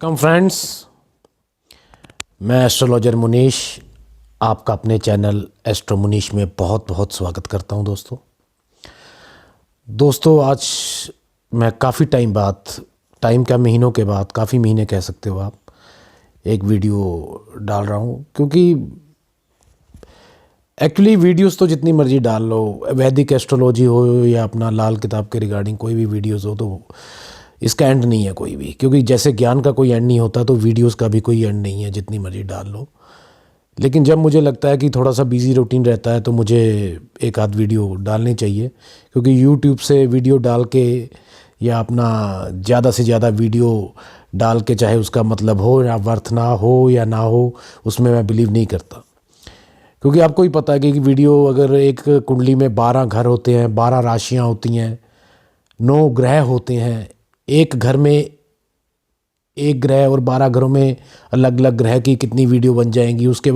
कम friends, मैं astrologer Munish आपका अपने चैनल एस्ट्रो मुनीश में बहुत बहुत स्वागत करता हूं। दोस्तों आज मैं काफ़ी टाइम बाद, टाइम क्या महीनों के बाद, काफ़ी महीने कह सकते हो आप, एक वीडियो डाल रहा हूं। क्योंकि एक्चुअली वीडियोस तो जितनी मर्जी डाल लो, वैदिक एस्ट्रोलॉजी हो या अपना लाल किताब के रिगार्डिंग कोई भी वीडियोस हो, तो इसका एंड नहीं है कोई भी। क्योंकि जैसे ज्ञान का कोई एंड नहीं होता, तो वीडियोस का भी कोई एंड नहीं है, जितनी मर्जी डाल लो। लेकिन जब मुझे लगता है कि थोड़ा सा बिजी रूटीन रहता है, तो मुझे एक आध वीडियो डालनी चाहिए। क्योंकि यूट्यूब से वीडियो डाल के या अपना ज़्यादा से ज़्यादा वीडियो डाल के, चाहे उसका मतलब हो या वर्थ ना हो या ना हो, उसमें मैं बिलीव नहीं करता। क्योंकि आपको ही पता है कि वीडियो, अगर एक कुंडली में 12 घर होते हैं, 12 राशियाँ होती हैं, 9 ग्रह होते हैं, एक घर में एक ग्रह और 12 घरों में अलग अलग ग्रह की कितनी वीडियो बन जाएंगी। उसके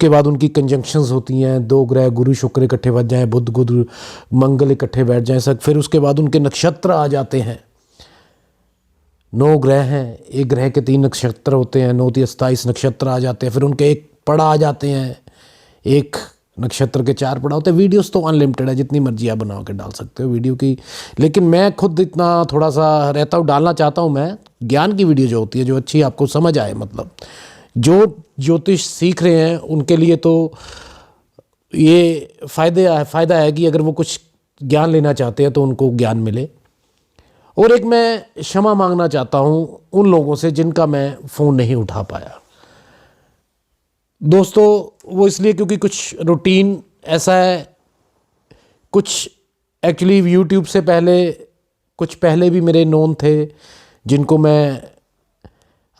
बाद उनकी कंजंक्शंस होती हैं, 2 ग्रह गुरु शुक्र इकट्ठे बच जाएं, बुध गुरु मंगल इकट्ठे बैठ जाएं सब। फिर उसके बाद उनके नक्षत्र आ जाते हैं। 9 ग्रह हैं, एक ग्रह के 3 नक्षत्र होते हैं, 9 × 27 नक्षत्र आ जाते हैं। फिर उनके एक पड़ा आ जाते हैं, एक नक्षत्र के 4 पड़ा होते हैं। वीडियोस तो अनलिमिटेड है, जितनी मर्जी आप बना के डाल सकते हो वीडियो की। लेकिन मैं खुद इतना थोड़ा सा रहता हूँ, डालना चाहता हूँ मैं ज्ञान की वीडियो जो होती है, जो अच्छी आपको समझ आए। मतलब जो ज्योतिष सीख रहे हैं उनके लिए तो ये फ़ायदा है कि अगर वो कुछ ज्ञान लेना चाहते हैं तो उनको ज्ञान मिले। और एक मैं क्षमा मांगना चाहता हूँ उन लोगों से जिनका मैं फ़ोन नहीं उठा पाया। दोस्तों वो इसलिए क्योंकि कुछ रूटीन ऐसा है, कुछ एक्चुअली यूट्यूब से कुछ पहले भी मेरे नोन थे जिनको मैं,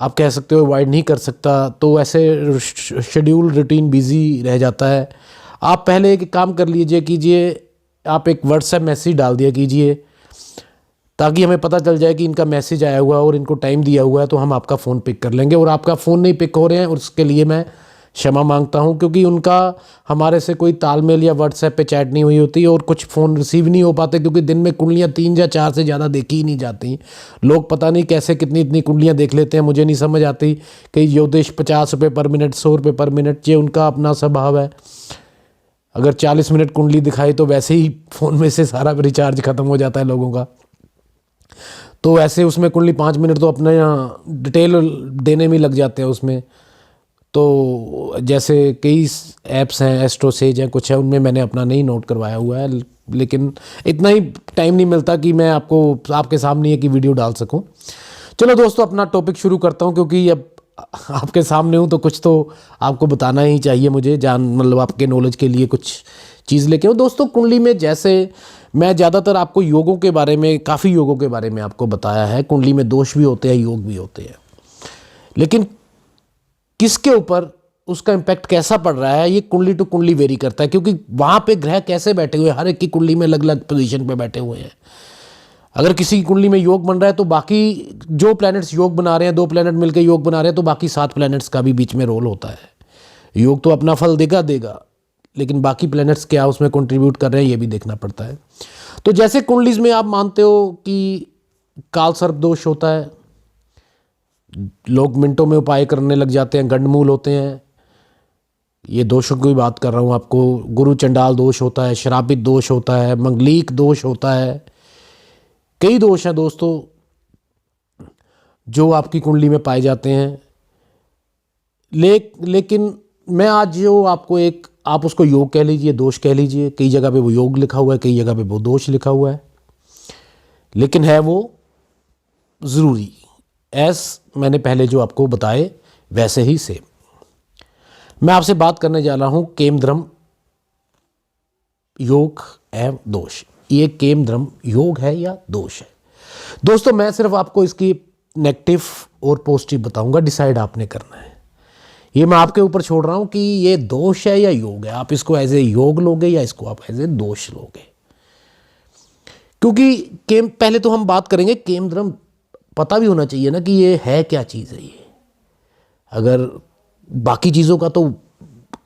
आप कह सकते हो, अवॉइड नहीं कर सकता। तो ऐसे शेड्यूल रूटीन बिजी रह जाता है। आप पहले एक काम कर कीजिए, आप एक व्हाट्सएप मैसेज डाल दिया कीजिए, ताकि हमें पता चल जाए कि इनका मैसेज आया हुआ है और इनको टाइम दिया हुआ है, तो हम आपका फ़ोन पिक कर लेंगे। और आपका फ़ोन नहीं पिक हो रहे हैं, उसके लिए मैं क्षमा मांगता हूं। क्योंकि उनका हमारे से कोई तालमेल या व्हाट्सएप पे चैट नहीं हुई होती, और कुछ फ़ोन रिसीव नहीं हो पाते। क्योंकि दिन में कुंडलियां 3 या 4 से ज़्यादा देखी ही नहीं जाती। लोग पता नहीं कैसे कितनी इतनी कुंडलियां देख लेते हैं, मुझे नहीं समझ आती। कि ज्योतिष 50 रुपये पर मिनट, 100 रुपये पर मिनट, ये उनका अपना स्वभाव है। अगर 40 मिनट कुंडली दिखाई तो वैसे ही फ़ोन में से सारा रिचार्ज ख़त्म हो जाता है लोगों का। तो ऐसे उसमें कुंडली 5 मिनट तो अपना यहाँ डिटेल देने में लग जाते हैं उसमें। तो जैसे कई ऐप्स हैं, एस्ट्रोसेज हैं, कुछ है, उनमें मैंने अपना नहीं नोट करवाया हुआ है। लेकिन इतना ही टाइम नहीं मिलता कि मैं आपके सामने एक ही वीडियो डाल सकूं। चलो दोस्तों, अपना टॉपिक शुरू करता हूं। क्योंकि अब आपके सामने हूं तो कुछ तो आपको बताना ही चाहिए मुझे, मतलब आपके नॉलेज के लिए कुछ चीज़ लेके हूँ। दोस्तों कुंडली में, जैसे मैं ज़्यादातर आपको योगों के बारे में, काफ़ी योगों के बारे में आपको बताया है। कुंडली में दोष भी होते हैं, योग भी होते हैं। लेकिन किसके ऊपर उसका इम्पैक्ट कैसा पड़ रहा है, ये कुंडली टू कुंडली वेरी करता है। क्योंकि वहाँ पे ग्रह कैसे बैठे हुए हैं, हर एक की कुंडली में अलग अलग पोजीशन पे बैठे हुए हैं। अगर किसी की कुंडली में योग बन रहा है, तो बाकी जो प्लैनेट्स योग बना रहे हैं, 2 प्लैनेट मिलकर योग बना रहे हैं, तो बाकी 7 प्लैनेट्स का भी बीच में रोल होता है। योग तो अपना फल देगा, लेकिन बाकी प्लैनेट्स क्या उसमें कंट्रीब्यूट कर रहे हैं, ये भी देखना पड़ता है। तो जैसे कुंडलीज में आप मानते हो कि काल सर्प दोष होता है, लोग मिनटों में उपाय करने लग जाते हैं, गंडमूल होते हैं, ये दोषों की बात कर रहा हूँ आपको। गुरु चंडाल दोष होता है, श्रापित दोष होता है, मंगलीक दोष होता है। कई दोष हैं दोस्तों जो आपकी कुंडली में पाए जाते हैं। लेकिन मैं आज जो आपको आप उसको योग कह लीजिए, दोष कह लीजिए। कई जगह पे वो योग लिखा हुआ है, कई जगह पे वो दोष लिखा हुआ है, लेकिन है वो ज़रूरी। मैंने पहले जो आपको बताए वैसे ही सेम। मैं आपसे बात करने जा रहा हूं केमद्रम योग एवं दोष। ये केमद्रम योग है या दोष है? दोस्तों मैं सिर्फ आपको इसकी नेगेटिव और पॉजिटिव बताऊंगा, डिसाइड आपने करना है। ये मैं आपके ऊपर छोड़ रहा हूं कि ये दोष है या योग है। आप इसको एज ए योग लोगे या इसको आप एज ए दोष लोगे। क्योंकि पहले तो हम बात करेंगे केमद्रम, पता भी होना चाहिए ना कि ये है क्या चीज़ है ये। अगर बाकी चीज़ों का तो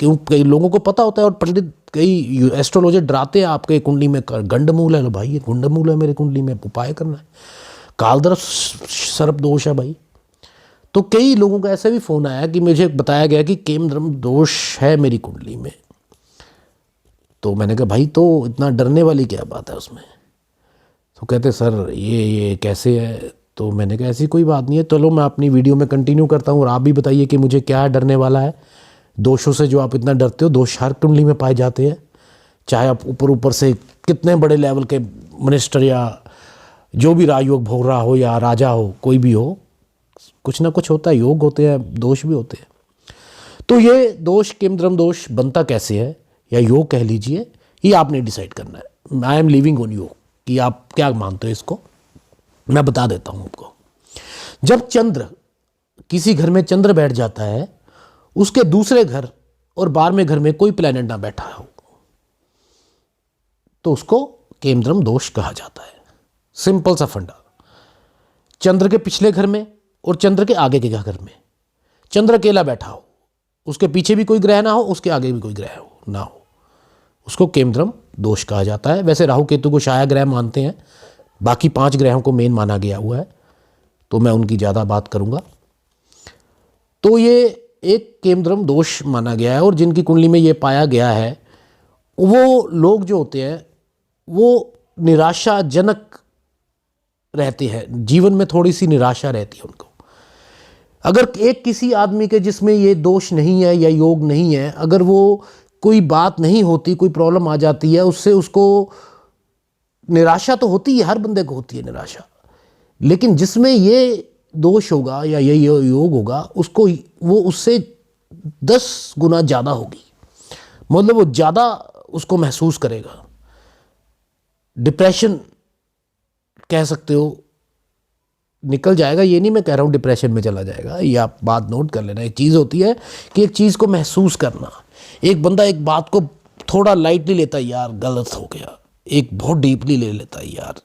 क्यों कई लोगों को पता होता है, और पंडित, कई एस्ट्रोलॉजर डराते हैं आपके कुंडली में गंडमूल है। लो भाई, ये गंडमूल है मेरी कुंडली में, उपाय करना है। कालदर्प सर्प दोष है भाई, तो कई लोगों का ऐसा भी फ़ोन आया कि मुझे बताया गया कि केमद्रम दोष है मेरी कुंडली में। तो मैंने कहा भाई तो इतना डरने वाली क्या बात है उसमें। तो कहते सर ये कैसे है। तो मैंने कहा ऐसी कोई बात नहीं है, चलो मैं अपनी वीडियो में कंटिन्यू करता हूँ और आप भी बताइए कि मुझे क्या डरने वाला है। दोषों से जो आप इतना डरते हो, दोष हर कुंडली में पाए जाते हैं, चाहे आप ऊपर ऊपर से कितने बड़े लेवल के मिनिस्टर या जो भी राजयोग भोग रहा हो या राजा हो, कोई भी हो, कुछ ना कुछ होता है, योग होते हैं, दोष भी होते हैं। तो ये दोष केमद्रम दोष बनता कैसे है, या योग कह लीजिए, ये आपने डिसाइड करना है। आई एम लिविंग ऑन योग कि आप क्या मानते हो इसको, मैं बता देता हूं आपको। जब चंद्र किसी घर में चंद्र बैठ जाता है, उसके दूसरे घर और 12वें घर में कोई प्लेनेट ना बैठा हो, तो उसको केमद्रम दोष कहा जाता है। सिंपल सा फंडा। चंद्र के पिछले घर में और चंद्र के आगे के घर में चंद्र अकेला बैठा हो, उसके पीछे भी कोई ग्रह ना हो, उसके आगे भी कोई ग्रह हो ना हो, उसको केमद्रम दोष कहा जाता है। वैसे राहु केतु को छाया ग्रह मानते हैं, बाकी 5 ग्रहों को मेन माना गया हुआ है, तो मैं उनकी ज़्यादा बात करूंगा। तो ये एक केमद्रम दोष माना गया है, और जिनकी कुंडली में ये पाया गया है वो लोग जो होते हैं वो निराशाजनक रहते हैं, जीवन में थोड़ी सी निराशा रहती है उनको। अगर एक किसी आदमी के जिसमें ये दोष नहीं है या योग नहीं है, अगर वो कोई बात नहीं होती, कोई प्रॉब्लम आ जाती है, उससे उसको निराशा तो होती है, हर बंदे को होती है निराशा, लेकिन जिसमें ये दोष होगा या ये योग होगा, उसको वो उससे 10 गुना ज़्यादा होगी, मतलब वो ज़्यादा उसको महसूस करेगा। डिप्रेशन कह सकते हो, निकल जाएगा, ये नहीं मैं कह रहा हूँ डिप्रेशन में चला जाएगा, ये आप बात नोट कर लेना। एक चीज़ होती है कि एक चीज़ को महसूस करना। एक बंदा एक बात को थोड़ा लाइटली लेता है, यार गलत हो गया, एक बहुत डीपली ले लेता है, यार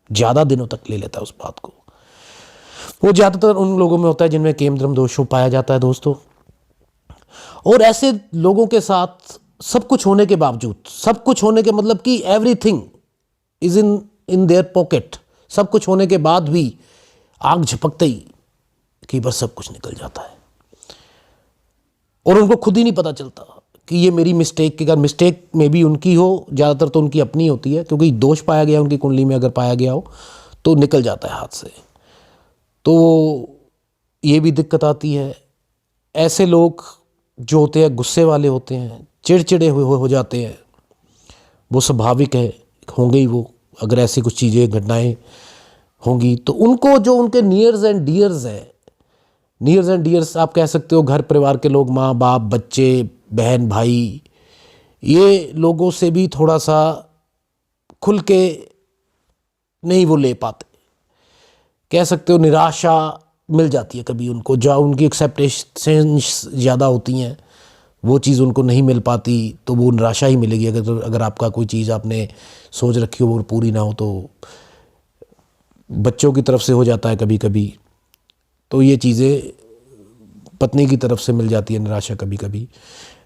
ज़्यादा दिनों तक ले लेता है उस बात को। वो ज़्यादातर उन लोगों में होता है जिनमें केमद्रम दोष पाया जाता है दोस्तों। और ऐसे लोगों के साथ सब कुछ होने के बावजूद, सब कुछ होने के मतलब कि everything is in their pocket, सब कुछ होने के बाद भी आग झपकते ही कि बस सब कुछ निकल जाता है, और उनको खुद ही नहीं पता चलता कि ये मेरी मिस्टेक, की अगर मिस्टेक में भी उनकी हो, ज़्यादातर तो उनकी अपनी होती है, क्योंकि दोष पाया गया उनकी कुंडली में अगर पाया गया हो तो निकल जाता है हाथ से, तो ये भी दिक्कत आती है। ऐसे लोग जो होते हैं गुस्से वाले होते हैं, चिड़चिड़े हो जाते हैं, वो स्वाभाविक है, होंगे ही वो, अगर ऐसी कुछ चीज़ें घटनाएं होंगी तो उनको जो उनके नियर्स एंड डियर्स हैं, नियर्स एंड डियर्स आप कह सकते हो, घर परिवार के लोग, माँ बाप, बच्चे, बहन भाई, ये लोगों से भी थोड़ा सा खुल के नहीं वो ले पाते, कह सकते हो निराशा मिल जाती है कभी उनको, जो उनकी एक्सेप्टेशंस ज़्यादा होती हैं वो चीज़ उनको नहीं मिल पाती, तो वो निराशा ही मिलेगी। अगर आपका कोई चीज़ आपने सोच रखी हो वो पूरी ना हो, तो बच्चों की तरफ से हो जाता है कभी कभी, तो ये चीज़ें पत्नी की तरफ से मिल जाती है निराशा, कभी कभी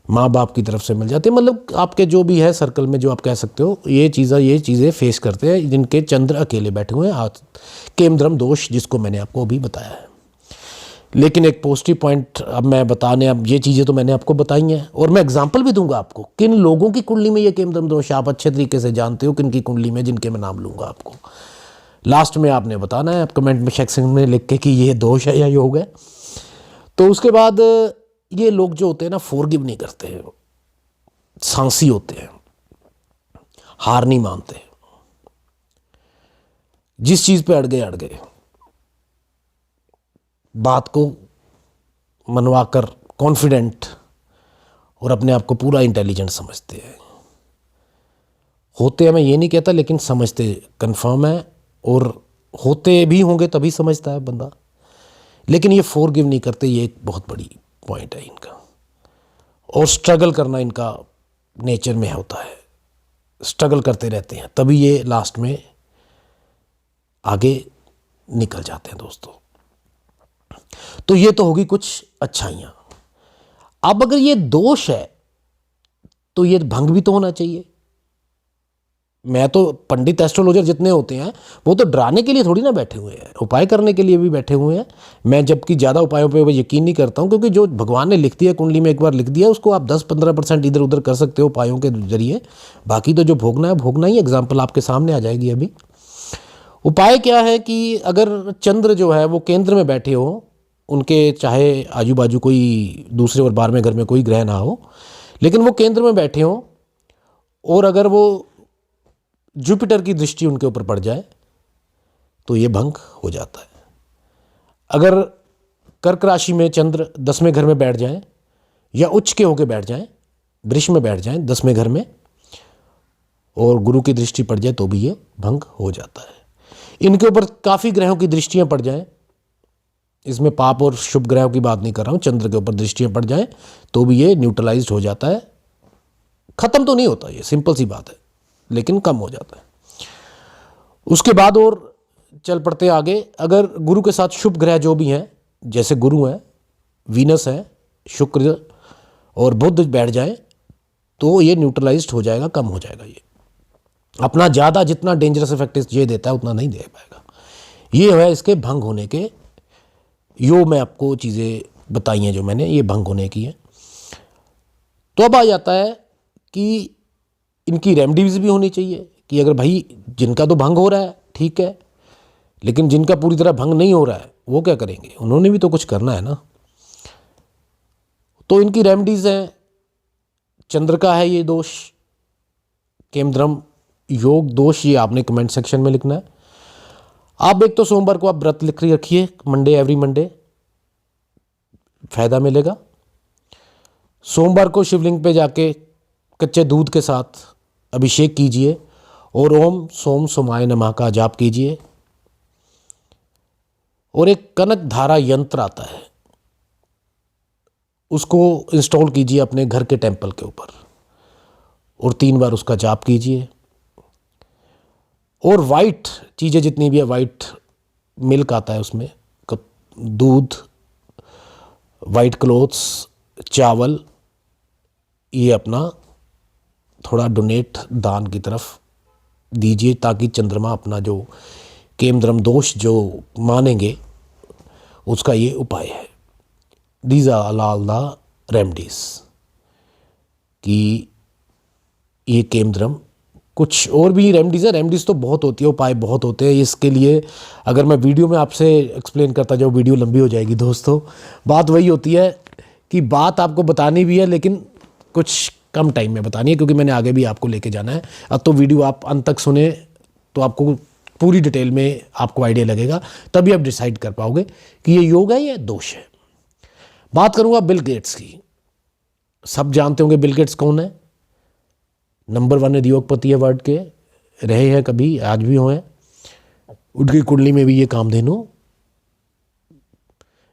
माँ बाप की तरफ से मिल जाती है, मतलब आपके जो भी है सर्कल में जो आप कह सकते हो, ये चीज़ें फेस करते हैं जिनके चंद्र अकेले बैठे हुए हैं, केमद्रम दोष जिसको मैंने आपको अभी बताया है। लेकिन एक पॉजिटिव पॉइंट अब मैं बताने, अब ये चीज़ें तो मैंने आपको बताई हैं, और मैं एग्जांपल भी दूंगा आपको किन लोगों की कुंडली में ये केमद्रम दोष आप अच्छे तरीके से जानते हो, किन की कुंडली में, जिनके मैं नाम लूंगा आपको। लास्ट में आपने बताना है, आप कमेंट में सेक्शन में लिख के कि ये दोष है या योग है। तो उसके बाद ये लोग जो होते हैं ना, फॉरगिव नहीं करते हैं, सांसी होते हैं, हार नहीं मानते, जिस चीज़ पे अड़ गए बात को मनवाकर कॉन्फिडेंट और अपने आप को पूरा इंटेलिजेंट समझते हैं, होते हैं, मैं ये नहीं कहता, लेकिन समझते कंफर्म है, और होते भी होंगे तभी समझता है बंदा, लेकिन ये फॉरगिव नहीं करते, ये एक बहुत बड़ी पॉइंट है इनका। और स्ट्रगल करना इनका नेचर में होता है, स्ट्रगल करते रहते हैं, तभी ये लास्ट में आगे निकल जाते हैं दोस्तों। तो ये तो होगी कुछ अच्छाइयां। अब अगर ये दोष है तो ये भंग भी तो होना चाहिए, मैं तो पंडित एस्ट्रोलॉजर जितने होते हैं वो तो डराने के लिए थोड़ी ना बैठे हुए हैं, उपाय करने के लिए भी बैठे हुए हैं। मैं जबकि ज़्यादा उपायों पे यकीन नहीं करता हूँ, क्योंकि जो भगवान ने लिख दिया कुंडली में, एक बार लिख दिया, उसको आप 10-15% इधर उधर कर सकते हो उपायों के जरिए, बाकी तो जो भोगना है भोगना ही। एग्जाम्पल आपके सामने आ जाएगी अभी। उपाय क्या है कि अगर चंद्र जो है वो केंद्र में बैठे हो, उनके चाहे आजू बाजू कोई दूसरे और 12वें घर में कोई ग्रह ना हो, लेकिन वो केंद्र में बैठे हो, और अगर वो जुपिटर की दृष्टि उनके ऊपर पड़ जाए तो ये भंग हो जाता है। अगर कर्क राशि में चंद्र 10वें घर में बैठ जाए, या उच्च के होके बैठ जाए, वृष में बैठ जाए 10वें घर में, और गुरु की दृष्टि पड़ जाए तो भी ये भंग हो जाता है। इनके ऊपर काफ़ी ग्रहों की दृष्टियां पड़ जाएं, इसमें पाप और शुभ ग्रहों की बात नहीं कर रहा हूँ, चंद्र के ऊपर दृष्टियां पड़ जाएं तो भी ये न्यूट्रलाइज्ड हो जाता है। ख़त्म तो नहीं होता, ये सिंपल सी बात है, लेकिन कम हो जाता है। उसके बाद और चल पड़ते आगे। अगर गुरु के साथ शुभ ग्रह जो भी हैं, जैसे गुरु हैं, वीनस है, शुक्र और बुध बैठ जाए तो ये न्यूट्रलाइज्ड हो जाएगा, कम हो जाएगा। ये अपना ज़्यादा जितना डेंजरस इफेक्ट ये देता है उतना नहीं दे पाएगा। ये है इसके भंग होने के, यो मैं आपको चीज़ें बताई हैं जो मैंने, ये भंग होने की है। तो अब आ जाता है कि इनकी रेमडीज भी होनी चाहिए, कि अगर भाई जिनका तो भंग हो रहा है ठीक है, लेकिन जिनका पूरी तरह भंग नहीं हो रहा है वो क्या करेंगे, उन्होंने भी तो कुछ करना है ना। तो इनकी रेमडीज हैं, चंद्र का है ये दोष, केमद्रम योग दोष, ये आपने कमेंट सेक्शन में लिखना है। आप एक तो सोमवार को आप व्रत लिख रखिए, मंडे, एवरी मंडे, फायदा मिलेगा। सोमवार को शिवलिंग पे जाके कच्चे दूध के साथ अभिषेक कीजिए और ओम सोम सोमाय नमः का जाप कीजिए। और एक कनक धारा यंत्र आता है, उसको इंस्टॉल कीजिए अपने घर के टेंपल के ऊपर और 3 बार उसका जाप कीजिए। और वाइट चीज़ें जितनी भी है, वाइट मिल्क आता है उसमें, दूध, वाइट क्लोथ्स, चावल, ये अपना थोड़ा डोनेट दान की तरफ दीजिए, ताकि चंद्रमा अपना जो केमद्रम दोष जो मानेंगे उसका ये उपाय है। These are all the remedies, कि ये केमद्रम, कुछ और भी रेमडीज़ है, रेमडीज़ तो बहुत होती है, उपाय बहुत होते हैं। इसके लिए अगर मैं वीडियो में आपसे एक्सप्लेन करता जाऊँ वीडियो लंबी हो जाएगी दोस्तों। बात वही होती है कि बात आपको बतानी भी है, लेकिन कुछ कम टाइम में बतानी है, क्योंकि मैंने आगे भी आपको लेके जाना है। अब तो वीडियो आप अंत तक सुने तो आपको पूरी डिटेल में आपको आइडिया लगेगा, तभी आप डिसाइड कर पाओगे कि ये योग है या दोष है। बात करूँगा बिल गेट्स की। सब जानते होंगे बिल गेट्स कौन है, नंबर 1 उद्योगपति है वर्ल्ड के, रहे हैं कभी, आज भी हुए। उनकी कुंडली में भी ये कामधेनु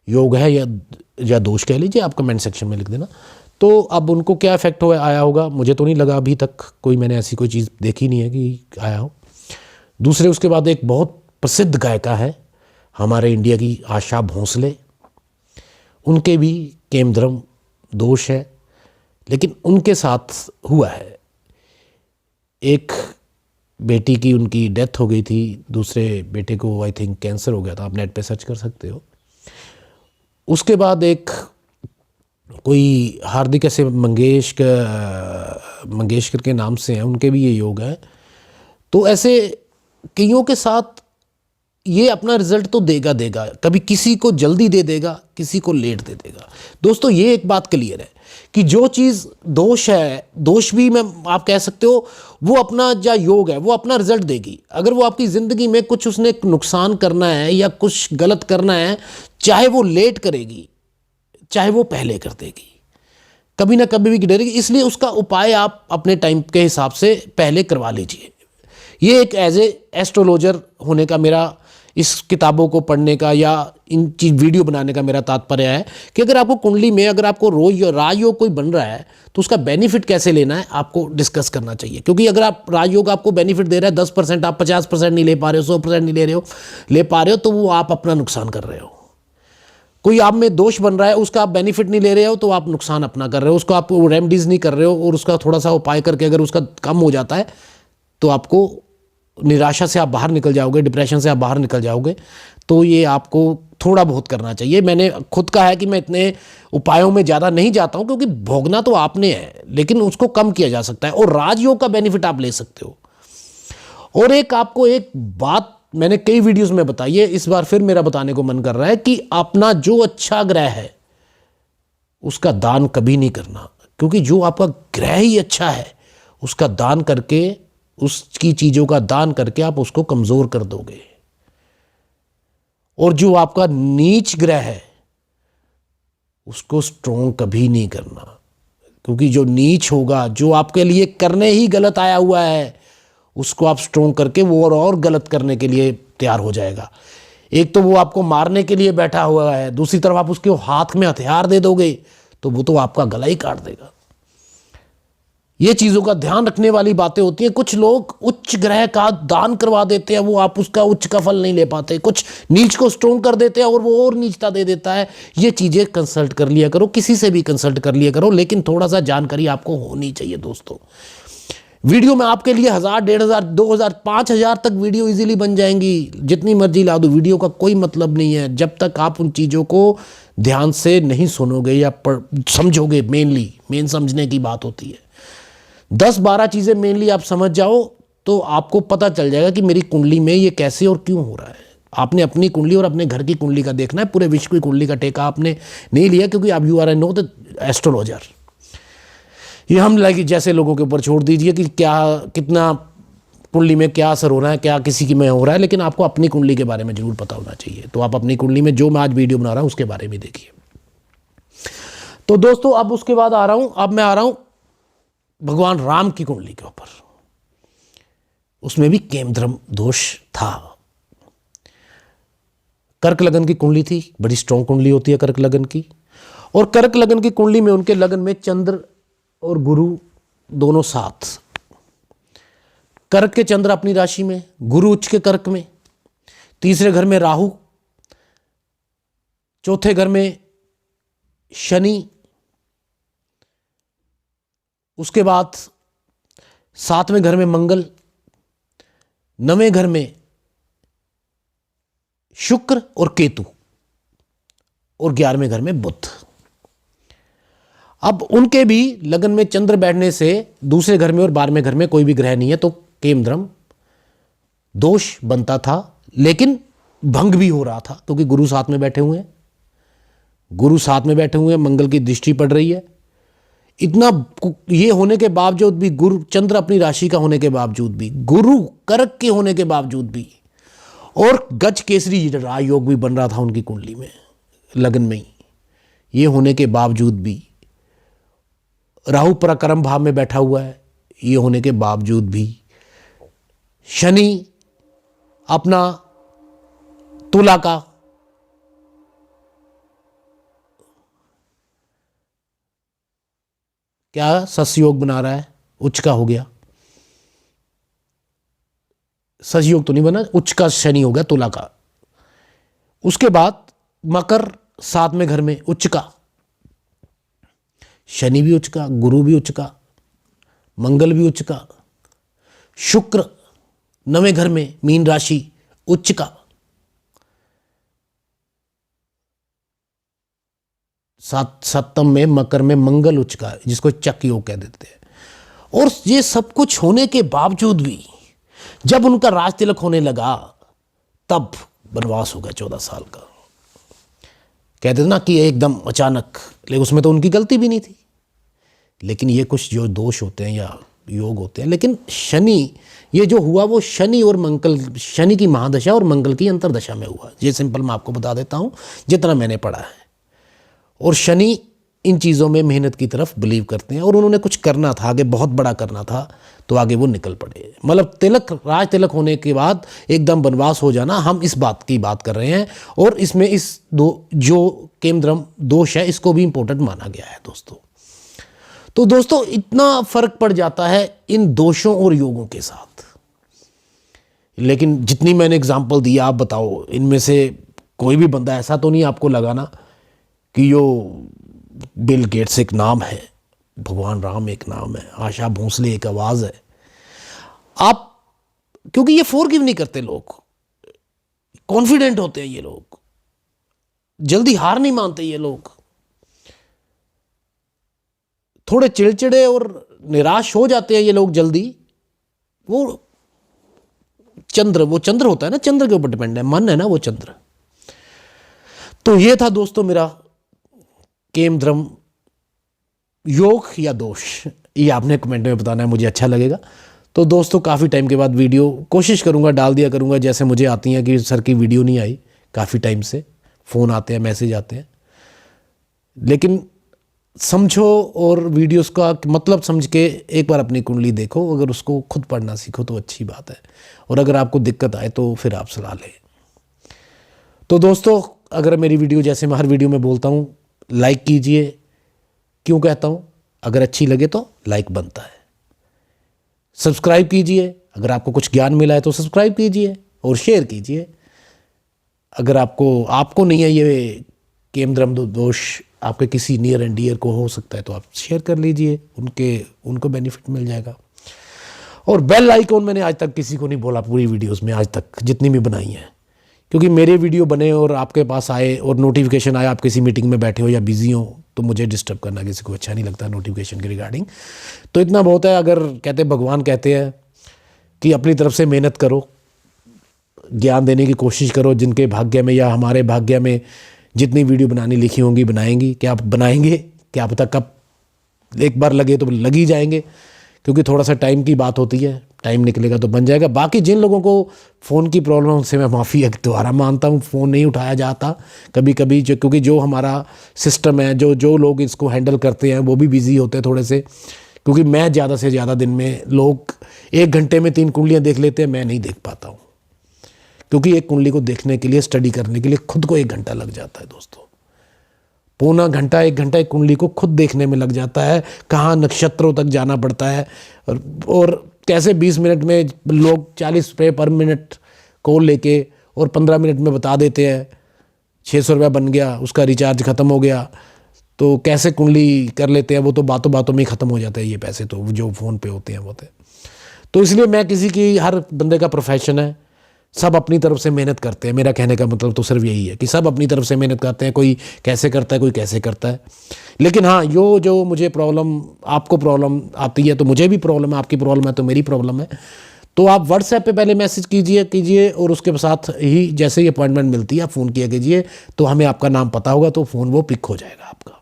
योग है या दोष कह लीजिए, आप कमेंट सेक्शन में लिख देना। तो अब उनको क्या इफेक्ट आया होगा, मुझे तो नहीं लगा अभी तक कोई, मैंने ऐसी कोई चीज़ देखी नहीं है कि आया हो। दूसरे उसके बाद एक बहुत प्रसिद्ध गायिका है हमारे इंडिया की, आशा भोंसले, उनके भी केमद्रम दोष है, लेकिन उनके साथ हुआ है। एक बेटी की उनकी डेथ हो गई थी, दूसरे बेटे को आई थिंक कैंसर हो गया था, आप नेट पे सर्च कर सकते हो। उसके बाद एक कोई हार्दिक ऐसे मंगेशकर के नाम से हैं, उनके भी ये योग है। तो ऐसे कईयों के साथ ये अपना रिजल्ट तो देगा, कभी किसी को जल्दी दे देगा, किसी को लेट दे देगा। दोस्तों ये एक बात क्लियर है कि जो चीज़ दोष है, दोष भी मैं आप कह सकते हो, वो अपना जो योग है वो अपना रिजल्ट देगी। अगर वो आपकी ज़िंदगी में कुछ उसने नुकसान करना है या कुछ गलत करना है, चाहे वो लेट करेगी चाहे वो पहले कर देगी, कभी ना कभी भी डरेगी। इसलिए उसका उपाय आप अपने टाइम के हिसाब से पहले करवा लीजिए। ये एक एज ए एस्ट्रोलॉजर होने का मेरा, इस किताबों को पढ़ने का या इन चीज वीडियो बनाने का मेरा तात्पर्य है कि अगर आपको कुंडली में, अगर आपको रोज राजयोग कोई बन रहा है तो उसका बेनिफिट कैसे लेना है आपको डिस्कस करना चाहिए। क्योंकि अगर आप राजयोग आपको बेनिफिट दे रहा है 10%, आप 50% नहीं ले पा रहे हो, 100% नहीं ले पा रहे हो, तो वो आप अपना नुकसान कर रहे हो। कोई आप में दोष बन रहा है, उसका आप बेनिफिट नहीं ले रहे हो तो आप नुकसान अपना कर रहे हो, उसको आप रेमडीज नहीं कर रहे हो, और उसका थोड़ा सा उपाय करके अगर उसका कम हो जाता है तो आपको निराशा से आप बाहर निकल जाओगे, डिप्रेशन से आप बाहर निकल जाओगे। तो ये आपको थोड़ा बहुत करना चाहिए। मैंने खुद कहा है कि मैं इतने उपायों में ज़्यादा नहीं जाता हूँ, क्योंकि भोगना तो आपने है, लेकिन उसको कम किया जा सकता है और राजयोग का बेनिफिट आप ले सकते हो। और एक आपको एक बात मैंने कई वीडियोस में बताई है, इस बार फिर मेरा बताने को मन कर रहा है कि अपना जो अच्छा ग्रह है उसका दान कभी नहीं करना, क्योंकि जो आपका ग्रह ही अच्छा है उसका दान करके, उसकी चीज़ों का दान करके आप उसको कमज़ोर कर दोगे। और जो आपका नीच ग्रह है उसको स्ट्रोंग कभी नहीं करना, क्योंकि जो नीच होगा, जो आपके लिए करने ही गलत आया हुआ है, उसको आप स्ट्रोंग करके वो और गलत करने के लिए तैयार हो जाएगा। एक तो वो आपको मारने के लिए बैठा हुआ है, दूसरी तरफ आप उसके हाथ में हथियार दे दोगे तो वो तो आपका गला ही काट देगा। ये चीज़ों का ध्यान रखने वाली बातें होती हैं। कुछ लोग उच्च ग्रह का दान करवा देते हैं, वो आप उसका उच्च का फल नहीं ले पाते। कुछ नीच को स्ट्रोंग कर देते हैं और वो और नीचता दे देता है। ये चीज़ें कंसल्ट कर लिया करो, किसी से भी कंसल्ट कर लिया करो, लेकिन थोड़ा सा जानकारी आपको होनी चाहिए दोस्तों। वीडियो में आपके लिए 1000, 1500, 2000, 5000 तक वीडियो इजीली बन जाएंगी, जितनी मर्जी ला दो। वीडियो का कोई मतलब नहीं है जब तक आप उन चीज़ों को ध्यान से नहीं सुनोगे या समझोगे। मेन समझने की बात होती है। 10-12 चीज़ें मेनली आप समझ जाओ तो आपको पता चल जाएगा कि मेरी कुंडली में ये कैसे और क्यों हो रहा है। आपने अपनी कुंडली और अपने घर की कुंडली का देखना है, पूरे विश्व की कुंडली का ठेका आपने नहीं लिया, क्योंकि आप यू आर नॉट एस्ट्रोलॉजर। ये हम लगे जैसे लोगों के ऊपर छोड़ दीजिए कि क्या कितना कुंडली में क्या असर हो रहा है, क्या किसी की में हो रहा है, लेकिन आपको अपनी कुंडली के बारे में जरूर पता होना चाहिए। तो आप अपनी कुंडली में जो मैं आज वीडियो बना रहा हूँ उसके बारे में देखिए। तो दोस्तों अब उसके बाद अब मैं आ रहा हूँ भगवान राम की कुंडली के ऊपर। उसमें भी केमद्रम दोष था। कर्क लगन की कुंडली थी, बड़ी स्ट्रॉन्ग कुंडली होती है कर्क लगन की। और कर्क लगन की कुंडली में उनके लगन में चंद्र और गुरु दोनों साथ। कर्क के चंद्र अपनी राशि में, गुरु उच्च के कर्क में, तीसरे घर में राहु, चौथे घर में शनि, उसके बाद 7वें घर में मंगल, 9वें घर में शुक्र और केतु, और 11वें घर में बुध। अब उनके भी लगन में चंद्र बैठने से दूसरे घर में और 12वें घर में कोई भी ग्रह नहीं है, तो केमद्रम दोष बनता था, लेकिन भंग भी हो रहा था, क्योंकि गुरु साथ में बैठे हुए हैं। गुरु साथ में बैठे हुए हैं, मंगल की दृष्टि पड़ रही है। इतना ये होने के बावजूद भी, गुरु चंद्र अपनी राशि का होने के बावजूद भी, गुरु कर्क के होने के बावजूद भी, और गज केसरी राजयोग भी बन रहा था उनकी कुंडली में, लगन में ही। ये होने के बावजूद भी राहु पराक्रम भाव में बैठा हुआ है। ये होने के बावजूद भी शनि अपना तुला का क्या ससयोग बना रहा है, उच्च का हो गया। ससयोग तो नहीं बना, उच्च का शनि हो गया तुला का। उसके बाद मकर 7वें घर में उच्च का, शनि भी उच्च का, गुरु भी उच्च का, मंगल भी उच्च का, शुक्र 9वें घर में मीन राशि उच्च का, सप्तम में मकर में मंगल उच्च का, जिसको चक योग कह देते हैं। और ये सब कुछ होने के बावजूद भी जब उनका राज तिलक होने लगा तब वनवास हो गया 14 साल का। कहते थे ना कि एकदम अचानक, लेकिन उसमें तो उनकी गलती भी नहीं थी। लेकिन ये कुछ जो दोष होते हैं या योग होते हैं, लेकिन शनि, ये जो हुआ वो शनि और मंगल, शनि की महादशा और मंगल की अंतरदशा में हुआ। ये सिंपल मैं आपको बता देता हूँ जितना मैंने पढ़ा है। और शनि इन चीज़ों में मेहनत की तरफ बिलीव करते हैं, और उन्होंने कुछ करना था आगे, बहुत बड़ा करना था, तो आगे वो निकल पड़े। मतलब तिलक, राज तिलक होने के बाद एकदम वनवास हो जाना, हम इस बात की बात कर रहे हैं। और इसमें इस जो केमद्रम दोष है इसको भी इंपॉर्टेंट माना गया है दोस्तों। तो दोस्तों इतना फर्क पड़ जाता है इन दोषों और योगों के साथ। लेकिन जितनी मैंने एग्जाम्पल दिया, आप बताओ इनमें से कोई भी बंदा ऐसा तो नहीं आपको लगाना कि यो बिल गेट्स एक नाम है, भगवान राम एक नाम है, आशा भोसले एक आवाज़ है। आप क्योंकि ये फॉरगिव नहीं करते लोग, कॉन्फिडेंट होते हैं ये लोग, जल्दी हार नहीं मानते ये लोग, थोड़े चिड़चिड़े और निराश हो जाते हैं ये लोग जल्दी। वो चंद्र होता है ना, चंद्र के ऊपर डिपेंड है, मन है ना वो चंद्र। तो ये था दोस्तों मेरा केम द्रम, योग या दोष, ये आपने कमेंट में बताना है, मुझे अच्छा लगेगा। तो दोस्तों काफ़ी टाइम के बाद वीडियो कोशिश करूंगा डाल दिया करूंगा, जैसे मुझे आती हैं कि सर की वीडियो नहीं आई काफ़ी टाइम से, फ़ोन आते हैं, मैसेज आते हैं, लेकिन समझो और वीडियोस का मतलब समझ के एक बार अपनी कुंडली देखो, अगर उसको खुद पढ़ना सीखो तो अच्छी बात है, और अगर आपको दिक्कत आए तो फिर आप सलाह लें। तो दोस्तों अगर मेरी वीडियो, जैसे मैं हर वीडियो में बोलता हूँ, लाइक कीजिए। क्यों कहता हूँ? अगर अच्छी लगे तो लाइक बनता है। सब्सक्राइब कीजिए, अगर आपको कुछ ज्ञान मिला है तो सब्सक्राइब कीजिए और शेयर कीजिए। अगर आपको नहीं है ये केम द्रम दोष, आपके किसी नियर एंड डियर को हो सकता है, तो आप शेयर कर लीजिए, उनको बेनिफिट मिल जाएगा। और बेल आइकॉन मैंने आज तक किसी को नहीं बोला पूरी वीडियोस में, आज तक जितनी भी बनाई हैं, क्योंकि मेरे वीडियो बने और आपके पास आए और नोटिफिकेशन आया, आप किसी मीटिंग में बैठे हो या बिजी हो, तो मुझे डिस्टर्ब करना किसी को अच्छा नहीं लगता नोटिफिकेशन के रिगार्डिंग। तो इतना बहुत है। अगर भगवान कहते हैं कि अपनी तरफ से मेहनत करो, ज्ञान देने की कोशिश करो, जिनके भाग्य में या हमारे भाग्य में जितनी वीडियो बनानी लिखी होंगी बनाएंगी, क्या बनाएंगे, क्या पता कब एक बार लगे तो लग ही जाएंगे, क्योंकि थोड़ा सा टाइम की बात होती है, टाइम निकलेगा तो बन जाएगा। बाकी जिन लोगों को फ़ोन की प्रॉब्लम, उनसे मैं माफ़ी दोबारा मानता हूँ, फ़ोन नहीं उठाया जाता कभी कभी, क्योंकि जो हमारा सिस्टम है, जो लोग इसको हैंडल करते हैं वो भी बिज़ी होते हैं थोड़े से, क्योंकि मैं ज़्यादा से ज़्यादा दिन में, लोग 1 घंटे में 3 कुंडलियाँ देख लेते हैं, मैं नहीं देख पाता हूँ, क्योंकि एक कुंडली को देखने के लिए, स्टडी करने के लिए खुद को 1 घंटा लग जाता है दोस्तों, पौना घंटा 1 घंटा एक कुंडली को खुद देखने में लग जाता है। कहाँ नक्षत्रों तक जाना पड़ता है, और कैसे 20 मिनट में लोग 40 रुपये पर मिनट कॉल लेके और 15 मिनट में बता देते हैं 600 रुपया बन गया, उसका रिचार्ज ख़त्म हो गया, तो कैसे कुंडली कर लेते हैं, वो तो बातों बातों में ही ख़त्म हो जाता है ये पैसे, तो जो फ़ोन पे होते हैं वो तो इसलिए मैं किसी की, हर बंदे का प्रोफेशन है, सब अपनी तरफ से मेहनत करते हैं। मेरा कहने का मतलब तो सिर्फ यही है कि सब अपनी तरफ से मेहनत करते हैं, कोई कैसे करता है, कोई कैसे करता है। लेकिन हाँ, जो मुझे प्रॉब्लम, आपको प्रॉब्लम आती है तो मुझे भी प्रॉब्लम है, आपकी प्रॉब्लम है तो मेरी प्रॉब्लम है, तो आप व्हाट्सएप पे पहले मैसेज कीजिए और उसके साथ ही जैसे ही अपॉइंटमेंट मिलती है आप फ़ोन किया कीजिए, तो हमें आपका नाम पता होगा, तो फ़ोन वो पिक हो जाएगा आपका।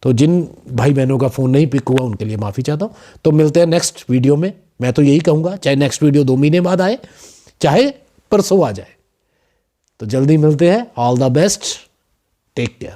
तो जिन भाई बहनों का फ़ोन नहीं पिक हुआ उनके लिए माफ़ी चाहता हूँ। तो मिलते हैं नेक्स्ट वीडियो में। मैं तो यही कहूँगा, चाहे नेक्स्ट वीडियो 2 महीने बाद आए, चाहे परसों आ जाए, तो जल्दी मिलते हैं। All the best, take care.